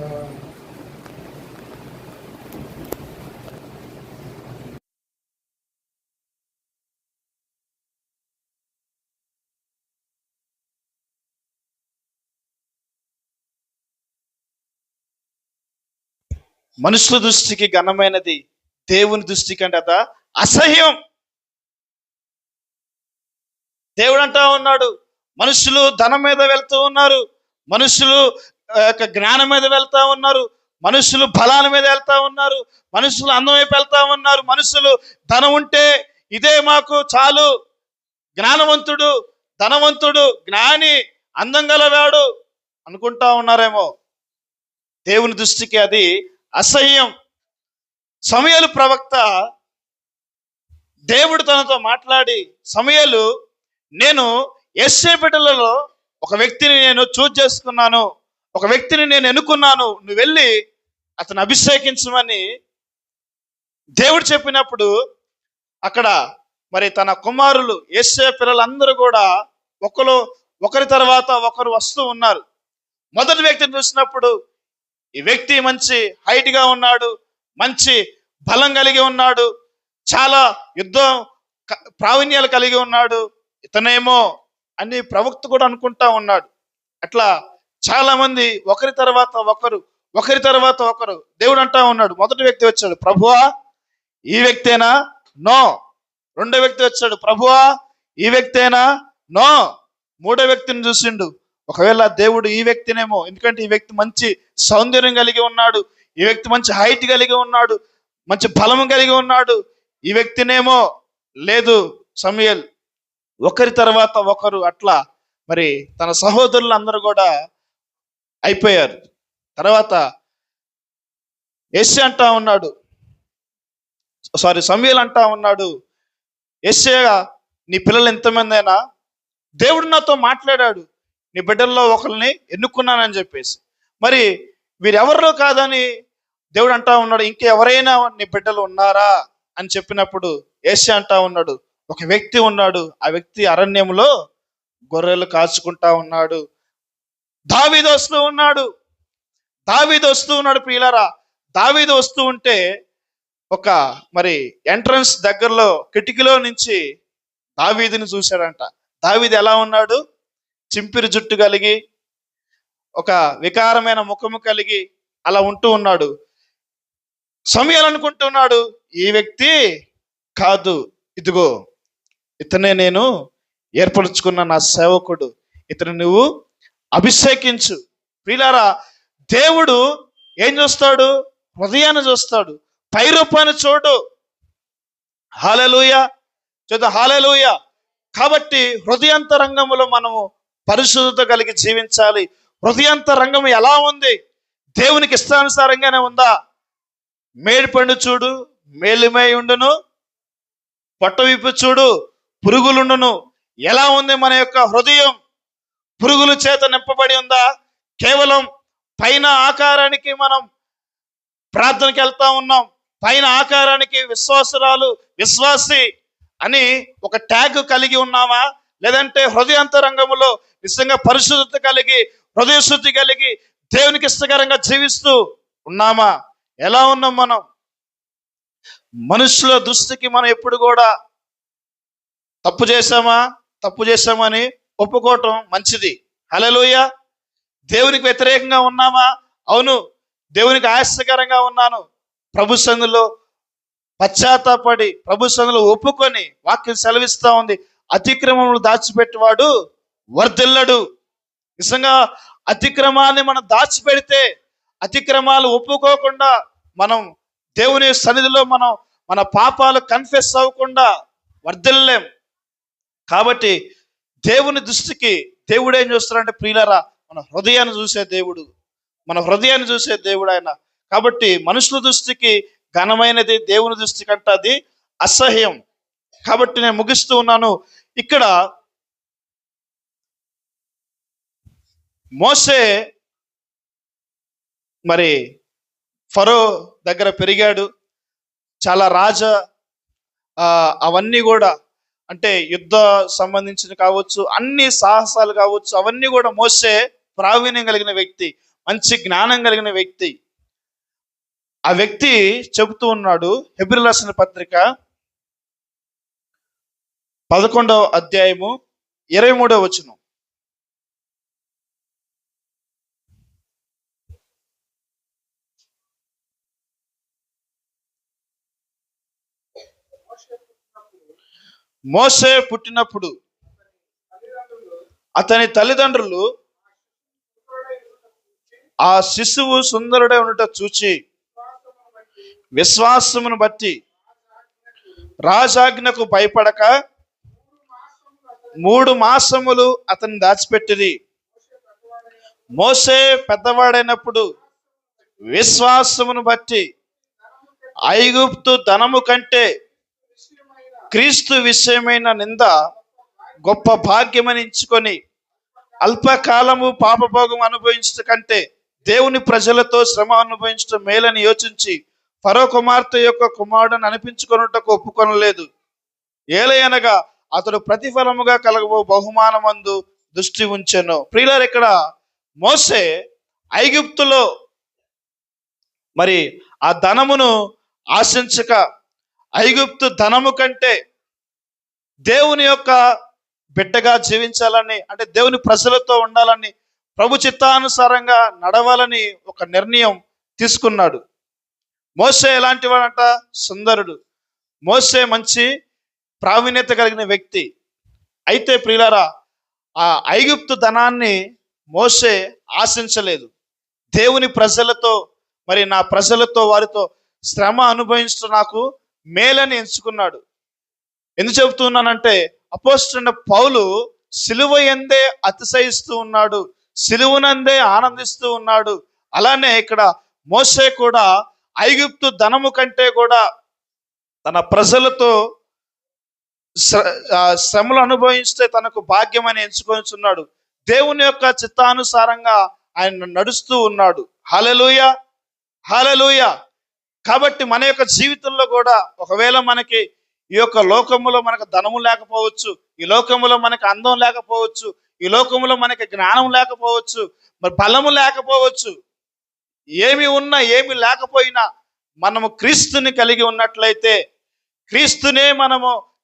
మనుషుల దృష్టికి ఘనమైనది దేవుని దృష్టికి అంటే అత అసహ్యం. దేవుడు అంటా ఉన్నాడు, మనుషులు ధనం మీద వెళ్తూ ఉన్నారు, మనుషులు యొక్క జ్ఞానం మీద వెళ్తా ఉన్నారు, మనుషులు బలాల మీద వెళ్తా ఉన్నారు, మనుషులు అందం వైపు వెళ్తా ఉన్నారు, మనుషులు ధనం ఉంటే ఇదే మాకు చాలు, జ్ఞానవంతుడు, ధనవంతుడు, జ్ఞాని, అందం గలవాడు అనుకుంటా ఉన్నారేమో. దేవుని దృష్టికి అది అసహ్యం. సమూయేలు ప్రవక్త దేవుడు తనతో మాట్లాడి, సమూయేలు, నేను యెష్షయి బిడ్డలలో ఒక వ్యక్తిని నేను చూజ్ చేసుకున్నాను, ఒక వ్యక్తిని నేను ఎన్నుకున్నాను, నువ్వు వెళ్ళి అతను అభిషేకించమని దేవుడు చెప్పినప్పుడు అక్కడ మరి తన కుమారులు యెష్షయి పిల్లలందరూ కూడా ఒకరి తర్వాత ఒకరు వస్తూ ఉన్నారు. మొదటి వ్యక్తిని చూసినప్పుడు ఈ వ్యక్తి మంచి హైట్ గా ఉన్నాడు, మంచి బలం కలిగి ఉన్నాడు, చాలా యుద్ధం ప్రావీణ్యాలు కలిగి ఉన్నాడు, ఇతనేమో అని ప్రవక్త కూడా అనుకుంటా ఉన్నాడు. అట్లా చాలా మంది ఒకరి తర్వాత ఒకరు దేవుడు అంటా ఉన్నాడు. మొదటి వ్యక్తి వచ్చాడు, ప్రభువా ఈ వ్యక్తేనా? నో. రెండో వ్యక్తి వచ్చాడు, ప్రభువా ఈ వ్యక్తేనా? నో. మూడో వ్యక్తిని చూసిండు, ఒకవేళ దేవుడు ఈ వ్యక్తినేమో, ఎందుకంటే ఈ వ్యక్తి మంచి సౌందర్యం కలిగి ఉన్నాడు, ఈ వ్యక్తి మంచి హైట్ కలిగి ఉన్నాడు, మంచి బలం కలిగి ఉన్నాడు, ఈ వ్యక్తినేమో. లేదు సమూయేల్, ఒకరి తర్వాత ఒకరు అట్లా మరి తన సహోదరులు అందరూ కూడా అయిపోయారు. తర్వాత సమూయేల్ అంటా ఉన్నాడు, యెష్షయి నీ పిల్లలు ఎంతమంది అయినా దేవుడు నాతో మాట్లాడాడు, నీ బిడ్డల్లో ఒకరిని ఎన్నుకున్నానని చెప్పేసి. మరి వీరెవరో కాదని దేవుడు అంటా ఉన్నాడు, ఇంకెవరైనా నీ బిడ్డలు ఉన్నారా అని చెప్పినప్పుడు యెష్షయి అంటా ఉన్నాడు, ఒక వ్యక్తి ఉన్నాడు, ఆ వ్యక్తి అరణ్యంలో గొర్రెలు కాచుకుంటా ఉన్నాడు. దావీదు వస్తూ ఉన్నాడు ప్రియులారా. దావీదు వస్తూ ఉంటే ఒక మరి ఎంట్రన్స్ దగ్గరలో కిటికీలో నుంచి దావీదుని చూశాడంట. దావీదు ఎలా ఉన్నాడు? చింపిరి జుట్టు కలిగి, ఒక వికారమైన ముఖము కలిగి అలా ఉంటూ ఉన్నాడు. సమూయేలు అనుకుంటున్నాడు, ఈ వ్యక్తి కాదు, ఇదిగో ఇతనే నేను ఏర్పరచుకున్న నా సేవకుడు, ఇతను నువ్వు అభిషేకించు. ప్రియులారా, దేవుడు ఏం చూస్తాడు? హృదయాన్ని చూస్తాడు, పై రూపాన్ని చూడు. హల్లెలూయా, హల్లెలూయా. కాబట్టి హృదయాంతరంగములో మనము పరిశుద్ధత కలిగి జీవించాలి. హృదయాంతరంగం ఎలా ఉంది? దేవునికి ఇష్టానుసారంగానే ఉందా? మేడిపండు చూడు మేలిమై ఉండును, పొట్ట విప్పు చూడు పురుగులుండును. ఎలా ఉంది మన యొక్క హృదయం? పురుగుల చేత నింపబడి ఉందా? కేవలం పైన ఆకారానికి మనం ప్రార్థనకి వెళ్తా ఉన్నాం, పైన ఆకారానికి విశ్వాసి అని ఒక ట్యాగ్ కలిగి ఉన్నామా? లేదంటే హృదయాంతరంగంలో నిజంగా పరిశుద్ధత కలిగి, హృదయ శుద్ధి కలిగి, దేవునికి ఇష్టకరంగా జీవిస్తూ ఉన్నామా? ఎలా ఉన్నాం మనం? మనుషుల దృష్టికి మనం ఎప్పుడు కూడా తప్పు చేశామని ఒప్పుకోవటం మంచిది. హల్లెలూయా. దేవునికి వ్యతిరేకంగా ఉన్నామా? అవును, దేవునికి ఆయాసకరంగా ఉన్నాను. ప్రభు సన్నిధిలో పశ్చాత్తాపడి, ప్రభు సన్నిధిలో ఒప్పుకొని, వాక్యం సెలవిస్తా ఉంది, అతిక్రమములు దాచిపెట్టేవాడు వర్ధిల్లడు. నిజంగా అతిక్రమాన్ని మనం దాచిపెడితే, అతిక్రమాలు ఒప్పుకోకుండా మనం దేవుని సన్నిధిలో మన పాపాలు కన్ఫెస్ అవ్వకుండా వర్ధిల్లలేం. కాబట్టి దేవుని దృష్టికి దేవుడు ఏం చూస్తాడంటే ప్రియులారా, మన హృదయాన్ని చూసే దేవుడు ఆయన. కాబట్టి మనుషుల దృష్టికి ఘనమైనది, దేవుని దృష్టి కంటే అది అసహ్యం. కాబట్టి నేను ముగిస్తూ ఉన్నాను. ఇక్కడ మోషే మరి ఫరో దగ్గర పెరిగాడు. చాలా అవన్నీ కూడా అంటే యుద్ధ సంబంధించిన కావచ్చు, అన్ని సాహసాలు కావచ్చు, అవన్నీ కూడా మోషే ప్రావీణ్యం కలిగిన వ్యక్తి, మంచి జ్ఞానం కలిగిన వ్యక్తి. ఆ వ్యక్తి చెబుతూ ఉన్నాడు, హెబ్రీయులకు రాసిన పత్రిక 11వ అధ్యాయము 23వ వచనం. మోషే పుట్టినప్పుడు అతని తల్లిదండ్రులు ఆ శిశువు సుందరుడే ఉండట చూచి విశ్వాసమును బట్టి రాజాజ్ఞకు భయపడక 3 మాసములు అతన్ని దాచిపెట్టిరి. మోసే పెద్దవాడైనప్పుడు విశ్వాసమును బట్టి ఐగుప్తు ధనము కంటే క్రీస్తు విషయమైన నింద గొప్ప భాగ్యమని ఎంచుకొని అల్పకాలము పాపభోగం అనుభవించట కంటే దేవుని ప్రజలతో శ్రమ అనుభవించడం మేలని యోచించి ఫరో కుమార్తె యొక్క కుమారుడని అనిపించుకొనుటకు ఒప్పుకొనలేదు. ఏలయనగా అతడు ప్రతిఫలముగా కలగబో బహుమానమందు దృష్టి ఉంచెను. ప్రియులారా, ఇక్కడ మోసే ఐగుప్తులో మరి ఆ ధనమును ఆశించక ఐగుప్తు ధనము కంటే దేవుని యొక్క బిడ్డగా జీవించాలని, అంటే దేవుని ప్రజలతో ఉండాలని, ప్రభు చిత్తానుసారంగా నడవాలని ఒక నిర్ణయం తీసుకున్నాడు. మోసే ఎలాంటి వాడంట? సుందరుడు. మోసే మంచి ప్రావీణ్యత కలిగిన వ్యక్తి. అయితే ప్రియులారా, ఆ ఐగుప్తు ధనాన్ని మోసే ఆశించలేదు. దేవుని ప్రజలతో, మరి నా ప్రజలతో వారితో శ్రమ అనుభవించడం నాకు మేలని ఎంచుకున్నాడు. ఎందుకు చెబుతున్నానంటే, అపోస్తలుడైన పౌలు సిలువ యందే అతిశయిస్తూ ఉన్నాడు, సిలువనందే ఆనందిస్తూ ఉన్నాడు. అలానే ఇక్కడ మోసే కూడా ఐగుప్తు ధనము కంటే కూడా తన ప్రజలతో శ్రమలు అనుభవిస్తే తనకు భాగ్యమని ఎంచుకొనిచున్నాడు. దేవుని యొక్క చిత్తానుసారంగా ఆయన నడుస్తూ ఉన్నాడు. హల్లెలూయా, హల్లెలూయా. కాబట్టి మన యొక్క జీవితంలో కూడా ఒకవేళ మనకి ఈ యొక్క లోకములో మనకు ధనము లేకపోవచ్చు, ఈ లోకములో మనకి అందం లేకపోవచ్చు, ఈ లోకములో మనకి జ్ఞానం లేకపోవచ్చు, మరి బలము లేకపోవచ్చు, ఏమి ఉన్నా ఏమి లేకపోయినా మనము క్రీస్తుని కలిగి ఉన్నట్లయితే,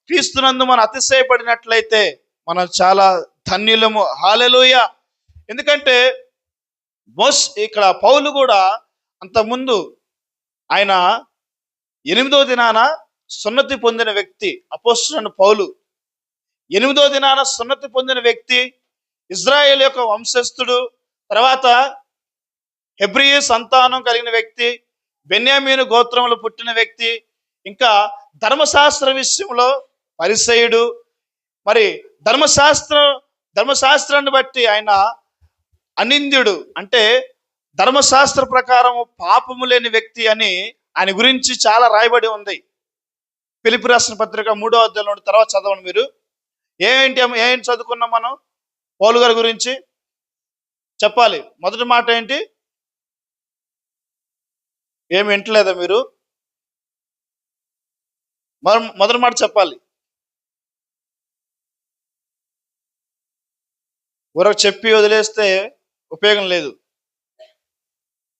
క్రీస్తునందు మనం అతిశయపడినట్లయితే మనం చాలా ధన్యులము. హల్లెలూయా. ఎందుకంటే ఇక్కడ పౌలు కూడా అంతకుముందు ఆయన 8వ దినాన సున్నతి పొందిన వ్యక్తి. అపోస్తలుడైన పౌలు 8వ దినాన సున్నతి పొందిన వ్యక్తి, ఇజ్రాయేల్ యొక్క వంశస్థుడు, తర్వాత హెబ్రీ సంతానం కలిగిన వ్యక్తి, బెన్యామీను గోత్రంలో పుట్టిన వ్యక్తి, ఇంకా ధర్మశాస్త్ర విషయంలో పరిసయుడు. మరి ధర్మశాస్త్రాన్ని బట్టి ఆయన అనింద్యుడు, అంటే ధర్మశాస్త్ర ప్రకారం పాపము లేని వ్యక్తి అని ఆయన గురించి చాలా రాయబడి ఉంది. ఫిలిప్పీ రాసిన పత్రిక 3వ అధ్యాయంలో తర్వాత చదవండి మీరు. ఏంటి చదువుకున్నాం మనం పౌలు గారి గురించి? చెప్పాలి. మొదటి మాట ఏంటి? ఏమి వింటలేదా మీరు? మొదటి మాట చెప్పాలి. ఊరకు చెప్పి వదిలేస్తే ఉపయోగం లేదు.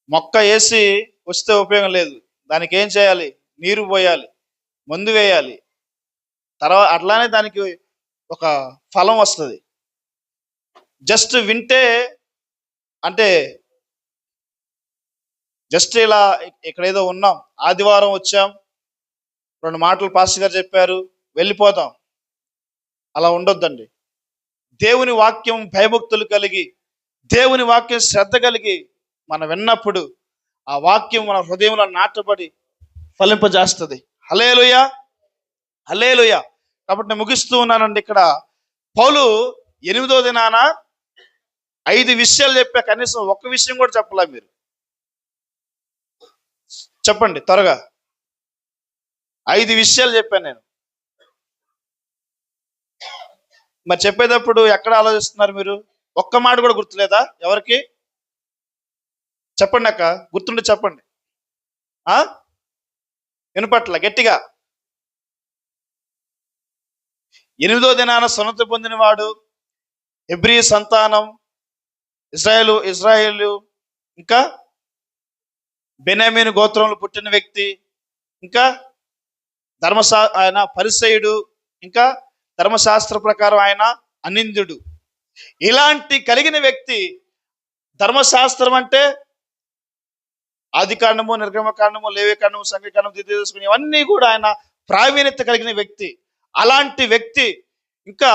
మొక్క వేసి వస్తే ఉపయోగం లేదు. దానికి ఏం చేయాలి? నీరు పోయాలి, మందు వేయాలి, తర్వాత అట్లానే దానికి ఒక ఫలం వస్తుంది. జస్ట్ వింటే, అంటే జస్ట్ ఇలా ఇక్కడ ఏదో ఉన్నాం, ఆదివారం వచ్చాం, 2 మాటలు పాస్టర్ గారు చెప్పారు, వెళ్ళిపోతాం, అలా ఉండొద్దండి. దేవుని వాక్యం భయభక్తులు కలిగి, దేవుని వాక్యం శ్రద్ధ కలిగి మనం విన్నప్పుడు ఆ వాక్యం మన హృదయంలో నాటబడి ఫలింపజేస్తుంది. హల్లెలూయా, హల్లెలూయా. కాబట్టి నేను ముగిస్తూ ఉన్నానండి. ఇక్కడ పౌలు 8వ దినాన 5 విషయాలు చెప్పా, కనీసం ఒక్క విషయం కూడా చెప్పలే. మీరు చెప్పండి త్వరగా. 5 విషయాలు చెప్పాను నేను. మరి చెప్పేటప్పుడు ఎక్కడ ఆలోచిస్తున్నారు మీరు? ఒక్క మాట కూడా గుర్తులేదా ఎవరికి? చెప్పండి అక్క, గుర్తుండి చెప్పండి. వినపట్ల గట్టిగా. 8వ దినాన సున్నతి పొందిన వాడు, హెబ్రీ సంతానం, ఇజ్రాయేలు, ఇంకా బెన్యామీను గోత్రంలో పుట్టిన వ్యక్తి, ఇంకా ఆయన పరిసయుడు, ఇంకా ధర్మశాస్త్ర ప్రకారం ఆయన అనింద్యుడు. ఇలాంటి కలిగిన వ్యక్తి, ధర్మశాస్త్రం అంటే ఆది కాండము, నిర్గమ కాండము, లేవి కాండము, సంఖ్యాకాండము, ద్వితీయోపదేశం, ఇవన్నీ కూడా ఆయన ప్రావీణ్యత కలిగిన వ్యక్తి. అలాంటి వ్యక్తి, ఇంకా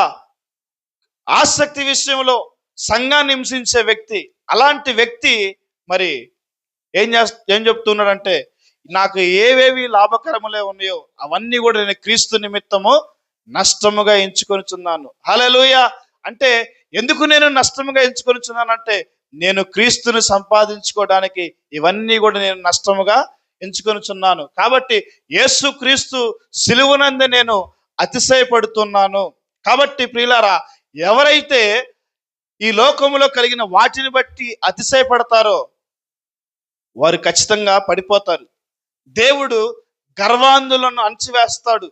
ఆసక్తి విషయంలో సంఘాన్ని హింసించే వ్యక్తి, అలాంటి వ్యక్తి మరి ఏం చెప్తున్నాడంటే, నాకు ఏవేవి లాభకరములే ఉన్నాయో అవన్నీ కూడా నేను క్రీస్తు నిమిత్తము నష్టముగా ఎంచుకొనిచున్నాను. హల్లెలూయా. అంటే ఎందుకు నేను నష్టముగా ఎంచుకొనిచున్నానంటే, నేను క్రీస్తుని సంపాదించుకోవడానికి ఇవన్నీ కూడా నేను నష్టముగా ఎంచుకొనిచున్నాను. కాబట్టి యేసు క్రీస్తు సిలువనందే నేను అతిశయపడుతున్నాను. కాబట్టి ప్రియులారా, ఎవరైతే ఈ లోకములో కలిగిన వాటిని బట్టి అతిశయపడతారో వారు ఖచ్చితంగా పడిపోతారు. దేవుడు గర్వాంధులను అణచివేస్తాడు.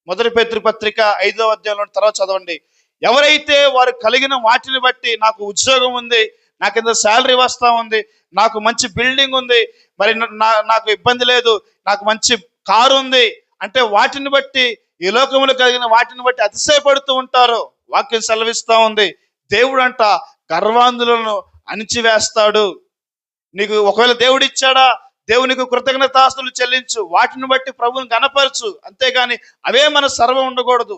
1 పేతురు పత్రిక 5వ అధ్యాయంలో తర్వాత చదవండి. ఎవరైతే వారు కలిగిన వాటిని బట్టి, నాకు ఉద్యోగం ఉంది, నాకు ఇంత శాలరీ వస్తూ ఉంది, నాకు మంచి బిల్డింగ్ ఉంది, మరి నాకు ఇబ్బంది లేదు, నాకు మంచి కారు ఉంది అంటే వాటిని బట్టి, ఈ లోకములో కలిగిన వాటిని బట్టి అతిశయపడుతూ ఉంటారు. వాక్యం సెలవిస్తూ ఉంది, దేవుడు అంట గర్వాంధులను అణిచివేస్తాడు. నీకు ఒకవేళ దేవుడు ఇచ్చాడా, దేవునికి కృతజ్ఞతాస్తులు చెల్లించు, వాటిని బట్టి ప్రభువుని గణపరచు. అంతేగాని అవే మన సర్వం ఉండకూడదు.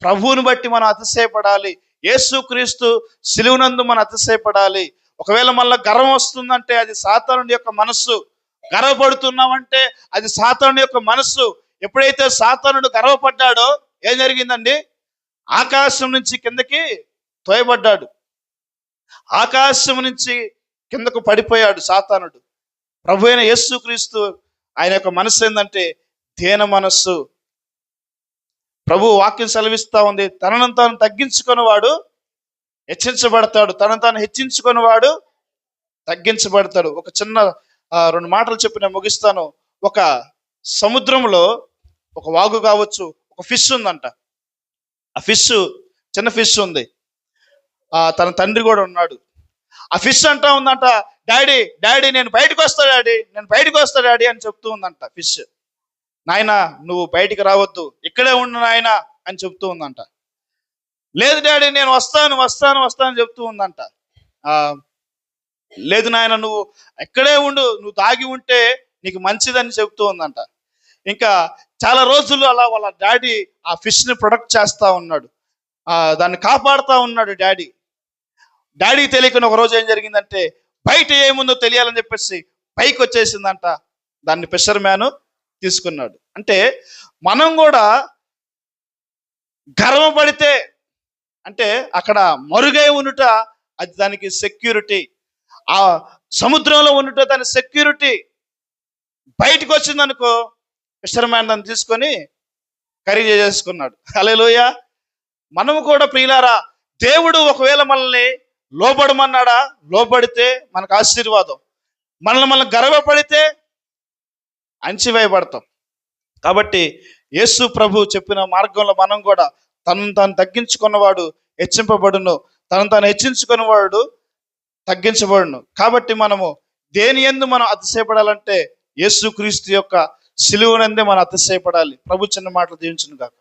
ప్రభువుని బట్టి మనం అతిశయపడాలి. యేసుక్రీస్తు సిలువనందు మనం అతిశయపడాలి. ఒకవేళ మళ్ళీ గర్వం వస్తుందంటే అది సాతానుడి యొక్క మనస్సు. గర్వపడుతున్నామంటే అది సాతానుడి యొక్క మనస్సు. ఎప్పుడైతే సాతానుడు గర్వపడ్డాడో ఏం జరిగిందండి? ఆకాశం నుంచి కిందకి తోయబడ్డాడు. ఆకాశం నుంచి కిందకు పడిపోయాడు సాతానుడు. ప్రభు అయిన యేసుక్రీస్తు ఆయన యొక్క మనస్సు ఏంటంటే దీన మనస్సు. ప్రభు వాక్యం సెలవిస్తా ఉంది, తనను తాను తగ్గించుకునేవాడు హెచ్చించబడతాడు, తనను తాను హెచ్చించుకునేవాడు తగ్గించబడతాడు. ఒక చిన్న 2 మాటలు చెప్పి నేను ముగిస్తాను. ఒక సముద్రంలో ఒక వాగు కావచ్చు, ఒక ఫిష్ ఉందంట. ఆ ఫిష్ చిన్న ఫిష్ ఉంది. తన తండ్రి కూడా ఉన్నాడు. ఆ ఫిష్ అంటా ఉందంట, డాడీ డాడీ నేను బయటకు వస్తా డాడీ, నేను బయటకు వస్తా డాడీ అని చెప్తూ ఉందంట ఫిష్. నాయన నువ్వు బయటికి రావద్దు, ఇక్కడే ఉండు నాయన అని చెప్తూ ఉందంట. లేదు డాడీ నేను వస్తాను వస్తాను వస్తాను చెప్తూ ఉందంట. లేదు నాయన నువ్వు ఎక్కడే ఉండు, నువ్వు తాగి ఉంటే నీకు మంచిదని చెప్తూ ఉందంట. ఇంకా చాలా రోజులు అలా వాళ్ళ డాడీ ఆ ఫిష్ని ప్రొటెక్ట్ చేస్తా ఉన్నాడు, దాన్ని కాపాడుతూ ఉన్నాడు డాడీ. డాడీ తెలియకుండా ఒక రోజు ఏం జరిగిందంటే, బయట ఏముందో తెలియాలని చెప్పేసి పైకి వచ్చేసిందంట. దాన్ని ఫిషర్ మ్యాన్ తీసుకున్నాడు. అంటే మనం కూడా గర్వపడితే అంటే అక్కడ మరుగై ఉండుట అది దానికి సెక్యూరిటీ. ఆ సముద్రంలో ఉండుట దాని సెక్యూరిటీ. బయటకు వచ్చిందనుకో ఫిషర్ మ్యాన్ దాన్ని తీసుకొని కర్రీ చేసుకున్నాడు. హల్లెలూయా. మనము కూడా ప్రియులారా, దేవుడు ఒకవేళ మనల్ని లోబడమన్నాడా, లోబడితే మనకు ఆశీర్వాదం. మనం గర్వపడితే అణచివేయబడతాం. కాబట్టి యేసు ప్రభు చెప్పిన మార్గంలో మనం కూడా తనను తాను తగ్గించుకున్నవాడు హెచ్చింపబడును, తనను తాను హెచ్చించుకున్నవాడు తగ్గించబడును. కాబట్టి మనము దేని యందు మనం అతిశయపడాలంటే యేసుక్రీస్తు యొక్క సిలువనందే మనం అతిశయపడాలి. ప్రభు చిన్న మాటలు దీవించును గాక.